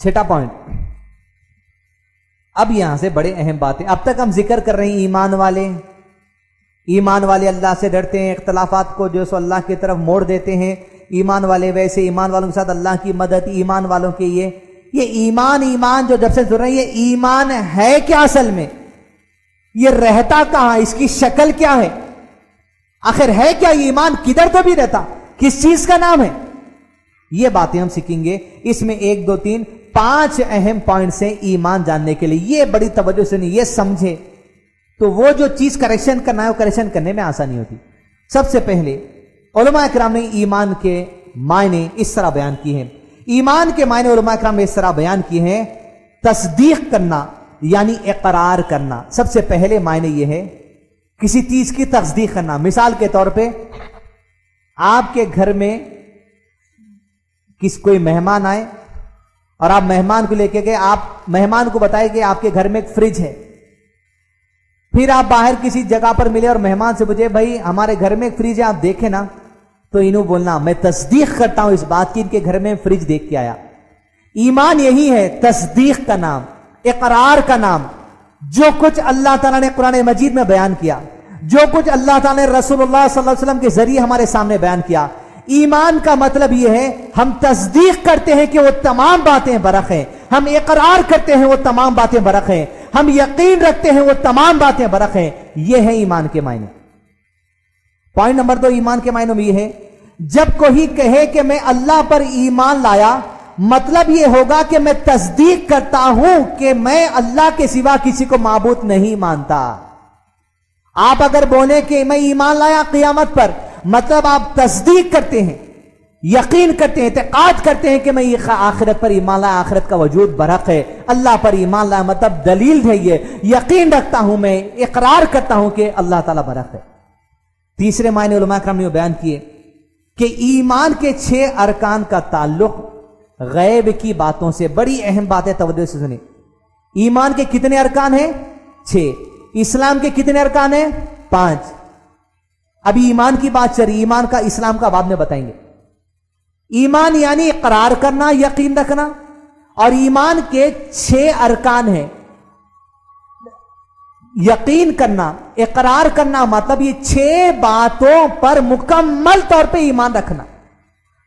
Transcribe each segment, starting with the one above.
छठा पॉइंट, अब यहां से बड़े अहम बातें। अब तक हम जिक्र कर रहे हैं ईमान वाले अल्लाह से डरते हैं, इख्तलाफात को जो सो अल्लाह की तरफ मोड़ देते हैं, ईमान वाले वैसे, ईमान वालों के साथ अल्लाह की मदद, ईमान वालों के ये ईमान जो जब से जुड़ रहे हैं, ये ईमान है क्या असल में, ये रहता कहां, इसकी शक्ल क्या है, आखिर है क्या ये ईमान, किधर तो भी रहता, किस चीज का नाम है, ये बातें हम सीखेंगे। इसमें 1 2 3 5 अहम पॉइंट्स हैं ईमान जानने के लिए। ये बड़ी तवज्जो से नहीं, ये समझे तो वो जो चीज करेक्शन करना है वो करेक्शन करने में आसानी होती। सबसे पहले उलमा इकराम ने ईमान के मायने इस तरह बयान किए हैं। ईमान के मायने उलमा इकराम ने इस तरह बयान किए हैं, तस्दीक करना यानी इकरार करना। सबसे पहले मायने ये है किसी चीज की तस्दीक करना। मिसाल के तौर पे आपके घर में कोई मेहमान आए और आप मेहमान को लेके गए, आप मेहमान को बताए कि आपके घर में एक फ्रिज है। फिर आप बाहर किसी जगह पर मिले और मेहमान से पूछे, भाई हमारे घर में एक फ्रिज है, आप देखे ना, तो इन्हों बोलना मैं तस्दीक करता हूं इस बात की, इनके घर में फ्रिज देख के आया। ईमान यही है, तस्दीक का नाम, इकरार का नाम। जो कुछ अल्लाह ताला ने कुरान मजीद में बयान किया, जो कुछ अल्लाह ताला ने रसूलुल्लाह सल्लल्लाहु अलैहि वसल्लम के जरिए हमारे सामने बयान किया, ईमान का मतलब यह है हम तस्दीक करते हैं कि वो तमाम बातें बरख हैं, हम इकरार करते हैं वो तमाम बातें बरख हैं, हम यकीन रखते हैं वो तमाम बातें बरख हैं। यह है ईमान के मायने। पॉइंट नंबर 2 ईमान के मायनों में यह है, जब कोई कहे कि मैं अल्लाह पर ईमान लाया, मतलब यह होगा कि मैं तस्दीक करता हूं कि मैं अल्लाह के सिवा किसी को माबूद नहीं मानता। आप अगर बोले कि मैं ईमान लाया क़यामत पर, मतलब आप तस्दीक करते हैं, यकीन करते हैं, इत्तेकाद करते हैं कि मैं ये आखिरत पर ईमान लाया, आखिरत का वजूद बरक है, अल्लाह पर ईमान लाया मतलब दलील है, ये यकीन रखता हूं, मैं इकरार करता हूं कि अल्लाह ताला बरक है। तीसरे मायने उलमा करम ने बयान किए कि ईमान के 6 अरकान का ताल्लुक गैब की बातों से। बड़ी अहम बात है, तवज्जो से सुनिए। ईमान के कितने अरकान हैं? 6। इस्लाम के कितने अरकान हैं? 5। अभी ईमान की बात चल रही, ईमान का इस्लाम का बाद में बताएंगे। ईमान यानी इकरार करना, यकीन रखना, और ईमान के 6 अरकान हैं। यकीन करना, इकरार करना, मतलब ये 6 बातों पर मुकम्मल तौर पे ईमान रखना।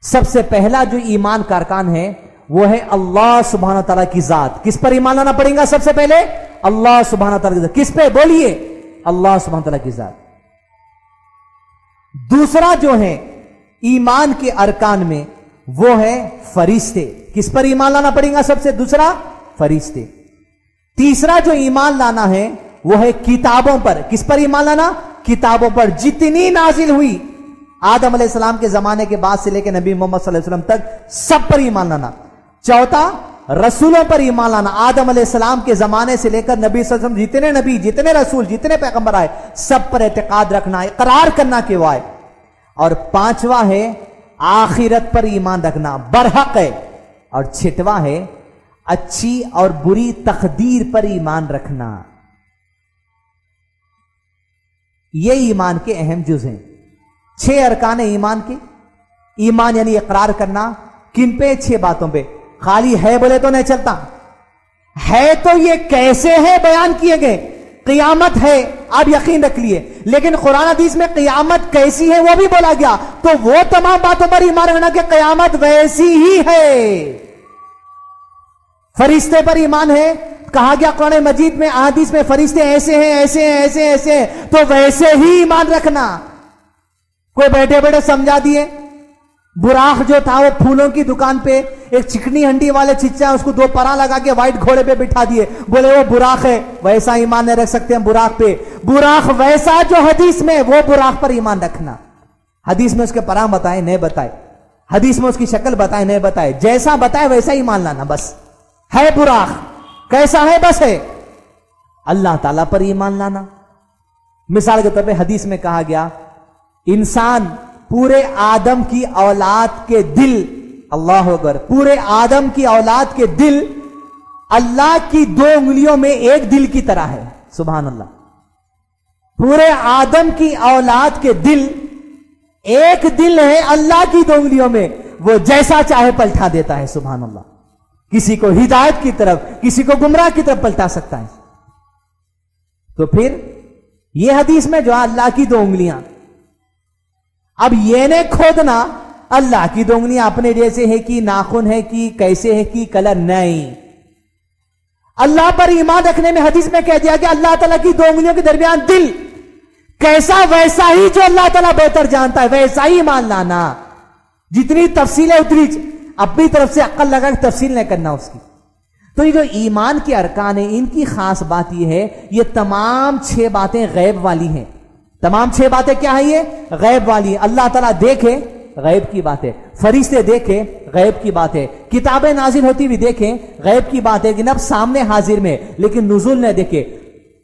सबसे पहला जो ईमान का अरकान है वो है अल्लाह सुब्हानहू तआला की जात। किस पर ईमान लाना पड़ेगा? सबसे पहले अल्लाह सुब्हानहू तआला की जात। किस पे? बोलिए, अल्लाह सुब्हानहू तआला की जात। दूसरा जो है ईमान के अरकान में वो है फरिश्ते। किस पर ईमान लाना पड़ेगा? सबसे दूसरा फरिश्ते। तीसरा जो ईमान लाना है वो है किताबों पर। किस पर ईमान लाना? किताबों पर, जितनी नाजिल हुई आदम अलैहिस्सलाम के जमाने के बाद से लेकर नबी मोहम्मद सल्लल्लाहु अलैहि वसल्लम तक, सब पर ईमान लाना। चौथा रसूलों पर ईमान लाना। आदम अलैहिस्सलाम के जमाने से लेकर नबी सल्लल्लाहु अलैहि वसल्लम जितने नबी, जितने रसूल, जितने पैगंबर आए, सब पर एतकाद रखना, इकरार करना कि वो आए। और पांचवा है आखिरत पर ईमान रखना, बरहक है। और छठवां है अच्छी और बुरी तकदीर पर ईमान रखना। ये ईमान के अहम जुज हैं। 6 अरकान ईमान के। ईमान यानी इकरार करना। किन पे? 6 बातों पे। खाली है बोले तो नहीं चलता, है तो ये कैसे है बयान किए गए। क़यामत है, आप यकीन रख लिए, लेकिन कुरान हदीस में क़यामत कैसी है वो भी बोला गया, तो वो तमाम बातों पर ईमान रखना कि क़यामत वैसी ही है। फरिश्ते पर ईमान है, कहा गया कुरान मजीद में, हदीस में, फरिश्ते ऐसे हैं, ऐसे हैं, ऐसे हैं, ऐसे हैं, तो वैसे ही ईमान रखना। कोई बैठे बैठे समझा दिए। बुराक जो था वो फूलों की दुकान पे एक चिकनी हंडी वाले चिच्चा, उसको 2 परा लगा के व्हाइट घोड़े पे बिठा दिए, बोले वो बुराक है। वैसा ईमान नहीं रख सकते हम बुराक पे। बुराक वैसा जो हदीस में, वो बुराक पर ईमान रखना। हदीस में उसके पराम बताए नहीं बताए, हदीस में उसकी शक्ल बताए नहीं बताए, जैसा बताए वैसा ईमान लाना। बस है बुराक, कैसा है बस है। अल्लाह ताला पर ईमान लाना। मिसाल के तौर पे हदीस में कहा गया, इंसान पूरे आदम की औलाद के दिल, अल्लाह अकबर, पूरे आदम की औलाद के दिल अल्लाह की 2 उंगलियों में एक दिल की तरह है। सुभान अल्लाह। पूरे आदम की औलाद के दिल एक दिल है अल्लाह की 2 उंगलियों में, वो जैसा चाहे पलटा देता है। सुभान अल्लाह। किसी को हिदायत की तरफ, किसी को गुमराह की तरफ पलटा सकता है। तो फिर यह हदीस में जो अल्लाह की 2 उंगलियां, अब ये ने खोदना अल्लाह की 2 उंगलियां अपने जैसे है कि नाखून है कि कैसे है कि कलर, नहीं। अल्लाह पर ईमान रखने में हदीस में कह दिया कि अल्लाह ताला की 2 उंगलियों के दरमियान दिल कैसा, वैसा ही जो अल्लाह ताला बेहतर जानता है वैसा ही मान लाना। जितनी तफसील है उतनी अपनी तरफ से अक्ल लगा के तफसील नहीं करना उसकी। तो ये जो ईमान के अरकान है, इनकी खास बात यह है, ये तमाम 6 बातें गैब वाली हैं। तमाम 6 बातें क्या है? ये गैब वाली है। अल्लाह ताला देखे, गैब की बात है। फरिश्ते देखे, गैब की बात है। किताबें नाजिल होती हुई देखें, गैब की बात है कि नब सामने हाजिर में, लेकिन नुज़ुल न देखे।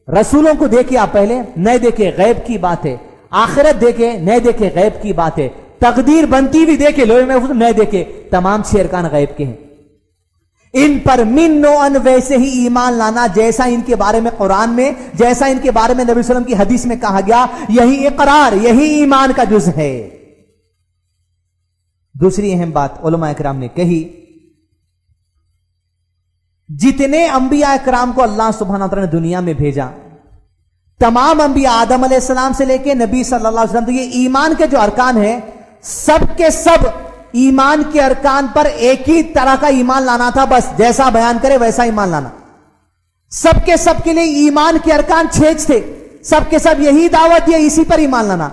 रसूलों को देखे आप पहले, न देखे, गैब की बात है। आखिरत देखे, न देखे, गैब की बात है। तकदीर बनती हुई देखे, लोहे महफूज न देखे, तमाम 6 अरकान गैब के हैं। इन पर मिन अन वैसे ही ईमान लाना जैसा इनके बारे में कुरान में, जैसा इनके बारे में नबी सल्लल्लाहु अलैहि वसल्लम की हदीस में कहा गया, यही इकरार, यही ईमान का जुज है। दूसरी अहम बात उलमा इकराम ने कही, जितने अंबिया इकराम को अल्लाह सुब्हानहू व तआला ने दुनिया में भेजा, तमाम अंबिया आदम अलैहिस्सलाम से लेके नबी सल्लल्लाहु अलैहि वसल्लम, तो ये ईमान के जो अरकान है, सब के सब ईमान के अरकान पर एक ही तरह का ईमान लाना था। बस जैसा बयान करे वैसा ईमान लाना। सबके सब के लिए ईमान के अरकान 6 थे, सबके सब यही दावत दिया, इसी पर ईमान लाना।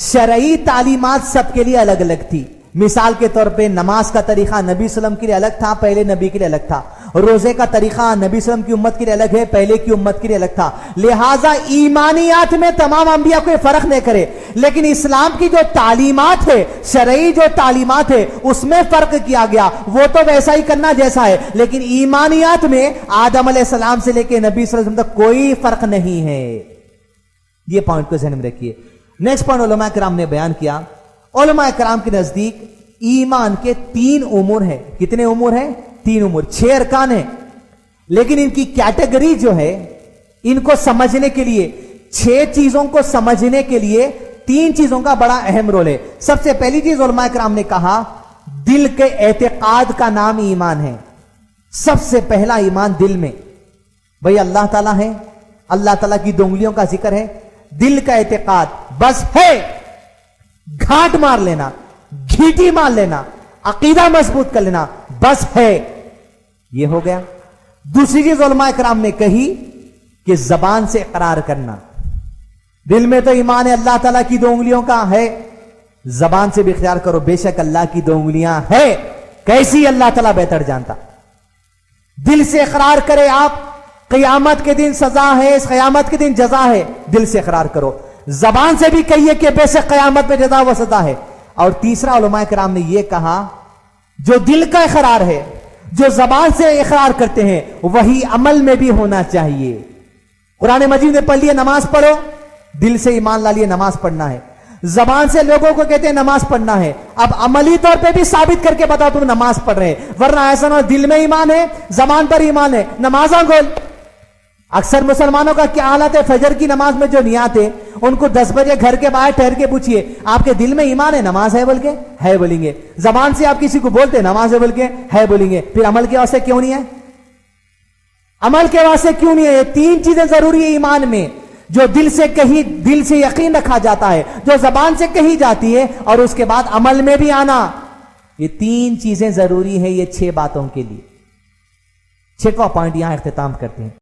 शरई तालीमात सबके लिए अलग अलग थी। मिसाल के तौर पे नमाज का तरीका नबी सल्लम के लिए अलग था, पहले नबी के लिए अलग था। रोजे का तरीका नबी सल्लम की उम्मत के लिए अलग है, पहले की उम्मत के लिए अलग था। लिहाजा ईमानियात में तमाम अंबिया कोई फर्क नहीं करे, लेकिन इस्लाम की जो तालीमात है, शरई जो तालीमात है, उसमें फर्क किया गया। वो तो वैसा ही करना जैसा है, लेकिन ईमानियात में आदम अलैहिस्सलाम से लेकर नबी सल्लल्लाहु अलैहि वसल्लम तक कोई फर्क नहीं है। ये पॉइंट को ध्यान में रखिए। नेक्स्ट पॉइंट उलमा किराम ने बयान किया, उलमा किराम के नजदीक ईमान के 3 उमूर हैं। कितने उमूर हैं? 3 उमूर। 6 अरकान हैं, लेकिन इनकी कैटेगरी जो है, इनको समझने के लिए, 6 चीजों को समझने के लिए 3 चीजों का बड़ा अहम रोल है। सबसे पहली चीज उलमा किराम ने कहा, दिल के एतकाद का नाम ईमान है। सबसे पहला ईमान दिल में, भाई अल्लाह ताला है, अल्लाह ताला की 2 उंगलियों का जिक्र है, दिल का एतकाद बस है। घाट मार लेना, घीटी मार लेना, अकीदा मजबूत कर लेना, बस है, यह हो गया। दूसरी चीज उलमाए किराम ने कही कि जबान से इकरार करना। दिल में तो ईमान है, अल्लाह ताला की 2 उंगलियों का है, जबान से भी इख्तियार करो बेशक अल्लाह की 2 उंगलियां है, कैसी अल्लाह ताला बेहतर जानता। दिल से इकरार करे आप, क़यामत के दिन सजा है, इस क़यामत के दिन जजा है, दिल से इकरार करो। जबान से भी कहिए कि बेशक क़यामत में जजा व सजा है। और तीसरा उलमाए किराम ने यह कहा, जो दिल का इकरार है, जो जबान से इकरार करते हैं, वही अमल में भी होना चाहिए। कुरान मजीद में पढ़ लिया नमाज पढ़ो, दिल से ईमान ला लिए नमाज पढ़ना है। जबान से लोगों को कहते हैं नमाज पढ़ना है, अब अमली तौर पे भी साबित करके बताओ तुम नमाज पढ़ रहे हैं, वरना ऐसा ना दिल में ईमान है, जबान पर ईमान है, नमाजा गोल। अक्सर मुसलमानों का क्या हालत है, फजर की नमाज में जो नियत है, उनको 10 बजे घर के बाहर ठहर के पूछिए, आपके दिल में ईमान है, नमाज है बोल के है बोलेंगे। जबान से आप किसी को बोलते नमाज है बोल के है बोलेंगे, फिर अमल के वास्ते क्यों नहीं है? अमल के वास्ते क्यों नहीं है? ये 3 चीजें जरूरी है ईमान में, जो दिल से कही, दिल से यकीन रखा जाता है, जो जबान से कही जाती है, और उसके बाद अमल में भी आना। ये 3 चीजें जरूरी है ये 6 बातों के लिए। 6वां पॉइंट यहां इख्तिताम करते हैं।